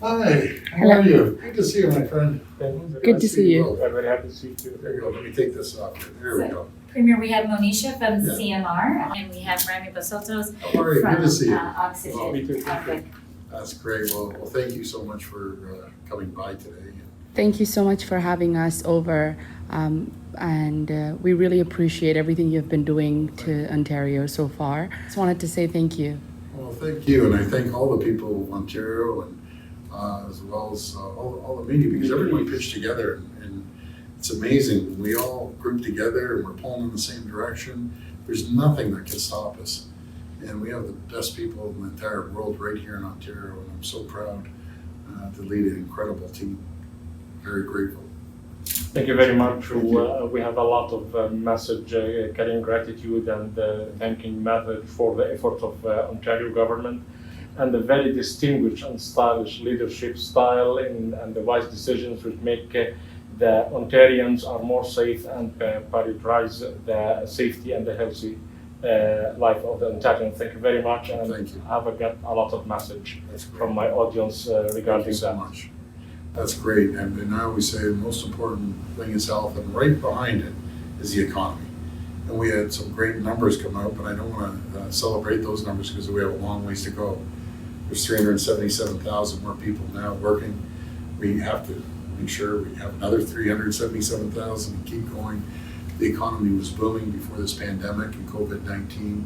Hi, how Hello. are you? Good to see you, my friend. Good to see you. Well, I'm very happy to see you too. there you go, let me take this off. There we go. Premier, we have Monisha from Yeah. CMR, and we have Remy Basotos How are you? Good to see from you. Oxygen. Well, me too. Okay. That's great. Well, thank you so much for coming by today. Thank you so much for having us over, and we really appreciate everything you've been doing to Ontario so far. Just wanted to say thank you. Well, thank you, and I thank all the people of Ontario and as well as all the media, because everyone pitched together, and it's amazing. We all group together and we're pulling in the same direction. There's nothing that can stop us, and we have the best people in the entire world right here in Ontario, and I'm so proud to lead an incredible team. Very grateful. Thank you very much. We have a lot of message carrying gratitude and thanking message for the efforts of Ontario government and the very distinguished and stylish leadership style and the wise decisions which make the Ontarians are more safe and prioritize the safety and the healthy life of the Ontarians. Thank you very much, and Thank you. I have got a lot of message That's great. from my audience Thank regarding you so that. much. That's great, and I always say the most important thing is health, and right behind it is the economy. And we had some great numbers come out, but I don't want to celebrate those numbers because we have a long ways to go. There's 377,000 more people now working. We have to make sure we have another 377,000 and keep going. The economy was booming before this pandemic and COVID-19,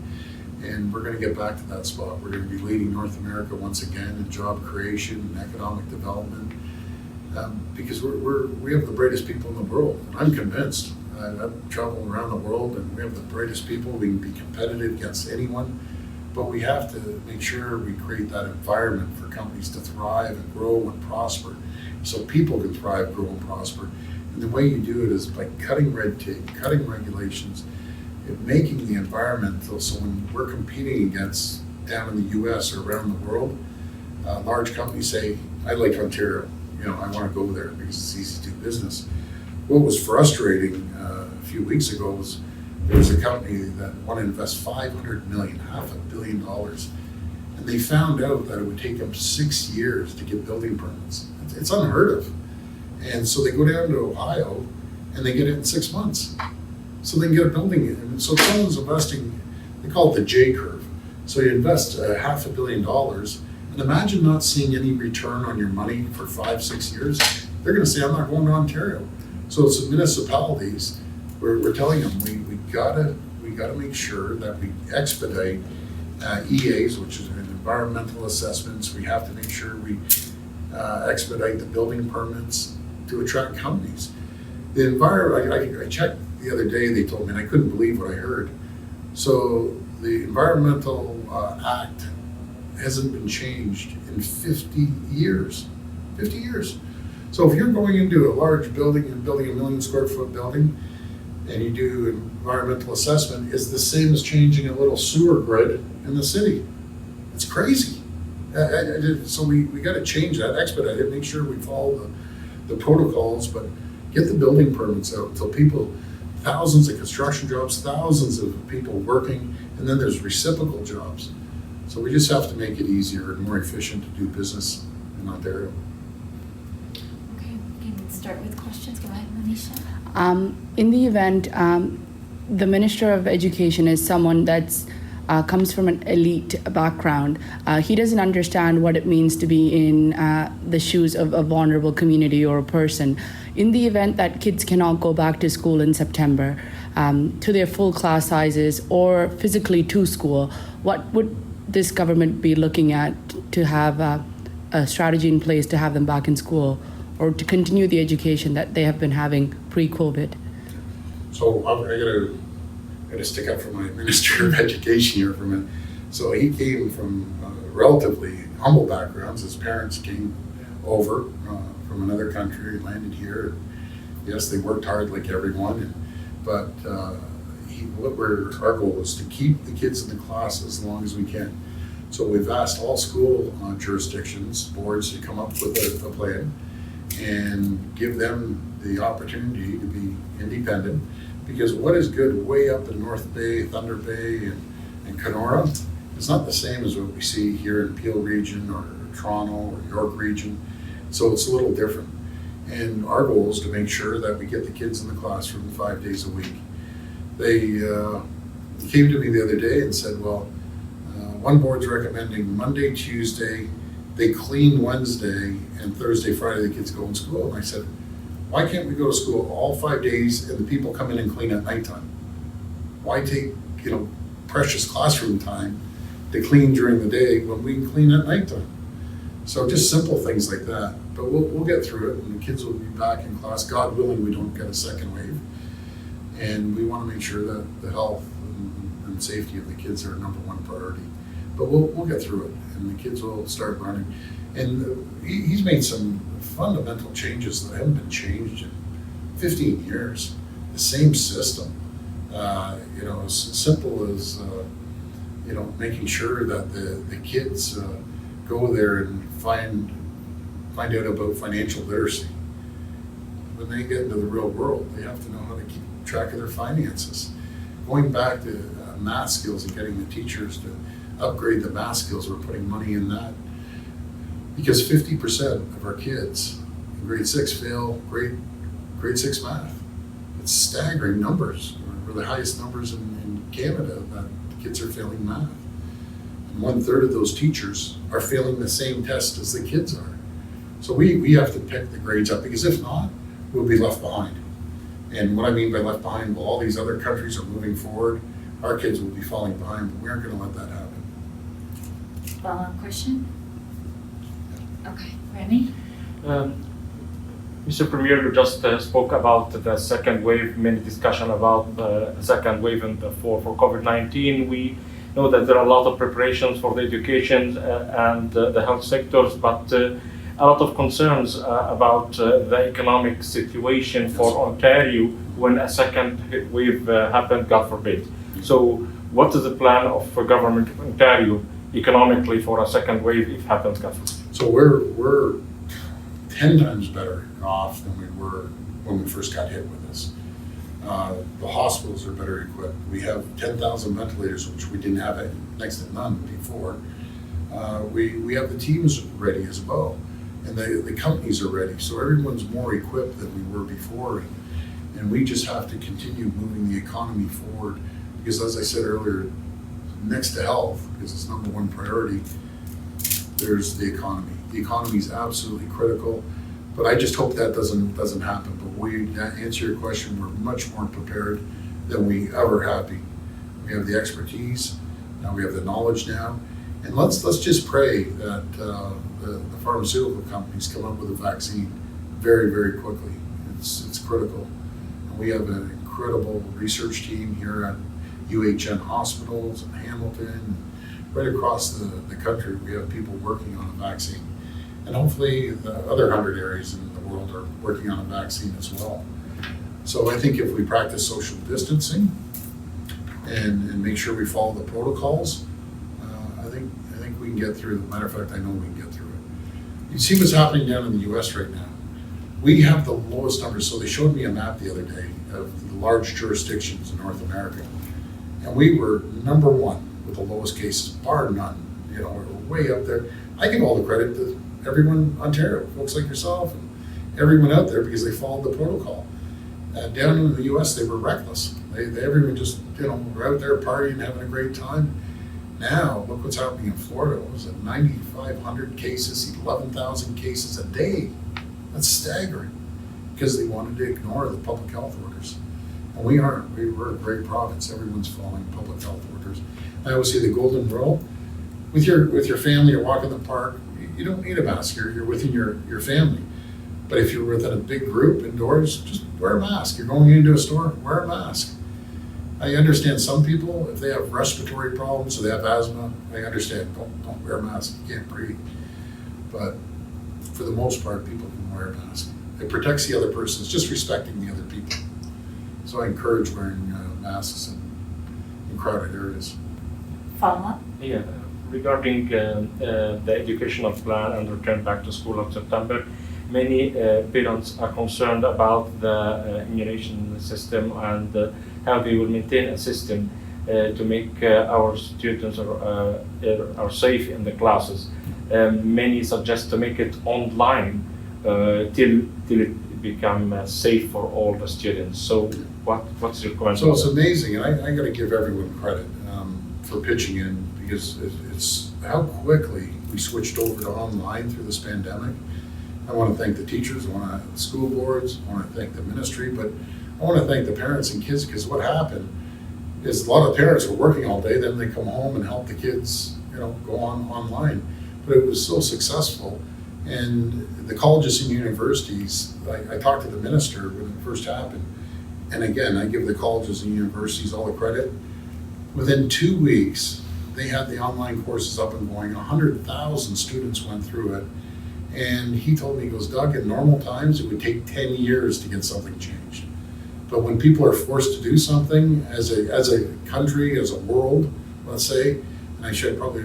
and we're going to get back to that spot. We're going to be leading North America once again in job creation and economic development. Because we have the brightest people in the world, and I'm convinced. I'm traveling around the world, and we have the brightest people. We can be competitive against anyone, but we have to make sure we create that environment for companies to thrive and grow and prosper, so people can thrive, grow, and prosper. And the way you do it is by cutting red tape, cutting regulations, and making the environment so when we're competing against down in the U.S. or around the world, large companies say, "I like Ontario. I want to go there because it's easy to do business." What was frustrating a few weeks ago was there was a company that wanted to invest $500 million, $500 million, and they found out that it would take them 6 years to get building permits. It's unheard of. And so they go down to Ohio and they get it in 6 months. So they can get a building in. And so someone's investing, they call it the J curve. So you invest $500 million. And imagine not seeing any return on your money for 5-6 years. They're going to say, "I'm not going to Ontario." So it's the municipalities. We're telling them we gotta make sure that we expedite EAs, which is environmental assessments. We have to make sure we expedite the building permits to attract companies. The environment. I checked the other day. They told me, and I couldn't believe what I heard. So the Environmental Act hasn't been changed in 50 years. 50 years. So if you're going into a large building and building a 1 million square foot building and you do environmental assessment, it's the same as changing a little sewer grid in the city. It's crazy. So we got to change that, expedite it, make sure we follow the protocols, but get the building permits out so people, thousands of construction jobs, thousands of people working, and then there's reciprocal jobs. So we just have to make it easier and more efficient to do business in Ontario. Okay, we can start with questions. Go ahead, Monisha. In the event, the Minister of Education is someone that's comes from an elite background. He doesn't understand what it means to be in the shoes of a vulnerable community or a person. In the event that kids cannot go back to school in September to their full class sizes or physically to school, what would this government be looking at to have a strategy in place to have them back in school or to continue the education that they have been having pre-COVID? So I gotta stick up for my Minister of Education here for a minute. So he came from relatively humble backgrounds. His parents came over from another country, landed here. Yes, they worked hard like everyone, but our goal is to keep the kids in the class as long as we can. So we've asked all school jurisdictions, boards to come up with a plan and give them the opportunity to be independent. Because what is good way up in North Bay, Thunder Bay, and Kenora is not the same as what we see here in Peel region or Toronto or York region. So it's a little different. And our goal is to make sure that we get the kids in the classroom 5 days a week. They came to me the other day and said, well, one board's recommending Monday, Tuesday, they clean Wednesday, and Thursday, Friday, the kids go in school. And I said, why can't we go to school all 5 days and the people come in and clean at nighttime? Why take, precious classroom time to clean during the day when we can clean at nighttime? So just simple things like that. But we'll get through it, and the kids will be back in class. God willing, we don't get a second wave. And we want to make sure that the health and safety of the kids are number one priority. But we'll get through it, and the kids will start running. And he's made some fundamental changes that haven't been changed in 15 years. The same system, as simple as making sure that the kids go there and find out about financial literacy. When they get into the real world, they have to know how to keep track of their finances. Going back to math skills and getting the teachers to upgrade the math skills, we're putting money in that. Because 50% of our kids in grade 6 fail grade 6 math. It's staggering numbers. We're the highest numbers in Canada that kids are failing math. And 1/3 of those teachers are failing the same test as the kids are. So we have to pick the grades up, because if not, we'll be left behind. And what I mean by left behind, well, all these other countries are moving forward, our kids will be falling behind, but we aren't going to let that happen. Follow-up question? Okay, Remy? Mr. Premier, you just spoke about the second wave, many discussion about the second wave for COVID-19. We know that there are a lot of preparations for the education and the health sectors, but a lot of concerns about the economic situation for Ontario when a second wave happened, God forbid. So what is the plan of government of Ontario economically for a second wave if it happens, God forbid? So we're 10 times better off than we were when we first got hit with this. The hospitals are better equipped. We have 10,000 ventilators, which we didn't have next to none before. We have the teams ready as well, and the companies are ready. So everyone's more equipped than we were before, and we just have to continue moving the economy forward. Because as I said earlier, next to health, because it's number one priority, there's the economy. The economy is absolutely critical, but I just hope that doesn't happen. But to answer your question, we're much more prepared than we ever have been. We have the expertise, now we have the knowledge now, and let's just pray that the pharmaceutical companies come up with a vaccine very, very quickly. It's critical. And we have an incredible research team here at UHN hospitals in Hamilton. Right across the country, we have people working on a vaccine. And hopefully the other 100 areas in the world are working on a vaccine as well. So I think if we practice social distancing and make sure we follow the protocols, I think we can get through it. Matter of fact, I know we can get through it. You see what's happening down in the US right now. We have the lowest numbers. So they showed me a map the other day of the large jurisdictions in North America. And we were number one with the lowest cases, bar none. We're way up there. I give all the credit to everyone in Ontario, folks like yourself, and everyone out there, because they followed the protocol. Down in the US, they were reckless. Everyone just, were out there partying, having a great time. Now, look what's happening in Florida. It was 9,500 cases, 11,000 cases a day. That's staggering, because they wanted to ignore the public health orders. And we aren't. We're a great province. Everyone's following public health orders. I always say the golden rule: with your family, you're walking the park, you don't need a mask. You're within your family. But if you're within a big group indoors, just wear a mask. You're going into a store, wear a mask. I understand some people, if they have respiratory problems or they have asthma, I understand, don't wear a mask, you can't breathe. But for the most part, people can wear a mask. It protects the other person. It's just respecting the other people. So I encourage wearing masks in crowded areas. Follow-up? Yeah, regarding the educational plan and return back to school of September, many parents are concerned about the immunization system and how they will maintain a system to make our students are safe in the classes. Many suggest to make it online till it become safe for all the students. So what's your comment? So it's amazing, and I got to give everyone credit for pitching in, because it's how quickly we switched over to online through this pandemic. I want to thank the teachers, I want to thank the school boards, I want to thank the ministry, but I want to thank the parents and kids, because what happened is a lot of parents were working all day, then they come home and help the kids, go online. But it was so successful. And the colleges and universities, I talked to the minister when it first happened, and again, I give the colleges and universities all the credit. Within 2 weeks, they had the online courses up and going. 100,000 students went through it. And he told me, he goes, Doug, in normal times, it would take 10 years to get something changed. But when people are forced to do something as a country, as a world, let's say, and I should probably,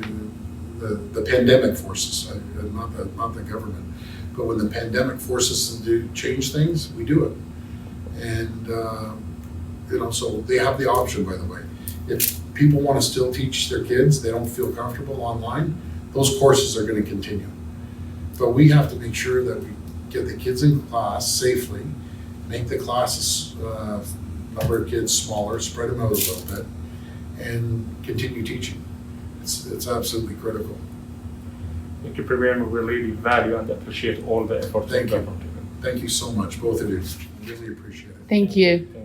the pandemic forces, not the government, but when the pandemic forces us to change things, we do it. And, so they have the option, by the way. If people want to still teach their kids, they don't feel comfortable online, those courses are going to continue. But we have to make sure that we get the kids in class safely, make the classes, number of kids smaller, spread them out a little bit, and continue teaching. It's absolutely critical. Thank you, Premier. We really value and appreciate all the efforts. Thank you. Thank you so much, both of you. Really appreciate it. Thank you.